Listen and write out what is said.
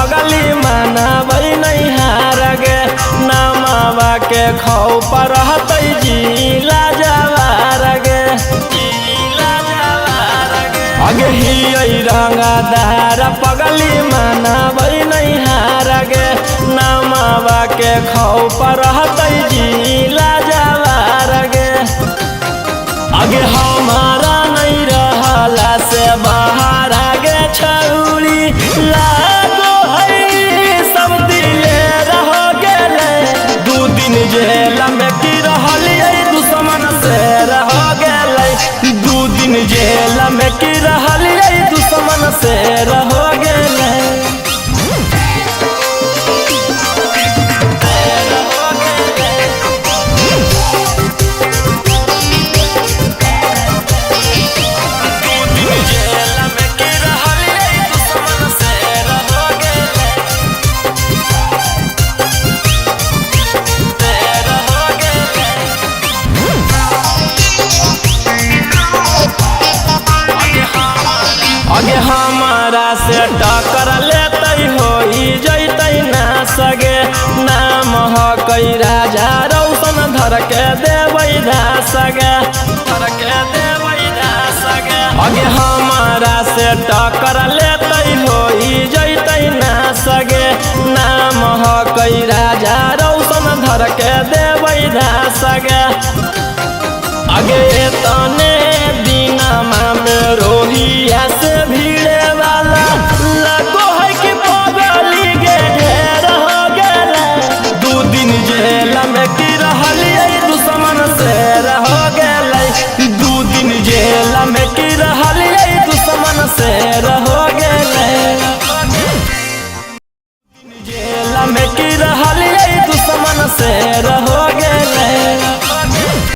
पगली मानबै नहीं हार गे नामावा के खौ पर रहतै जिला जवार गे अगे ही रंगदार पगली मानबै नहीं हार गे नामावा के खौ पर रहतै जिला जवार गे अगे हमारा नहीं रहला से बाहर आगे छौरी लागो है सब दिले रह गेले 2 दिन जेल में की रहलिए दुश्मन से रह गेले 2 दिन जेल में की रहलिए दुश्मन से रह गेले अगे हमारा से टक्कर लेते हो जैते ना सगे नाम हकई राजा रौशन धर के देवै सगे अगे हमारा से टक्कर लेते हो जैते ना सगे नाम हकई राजा रौशन धर के देवै सगे अगे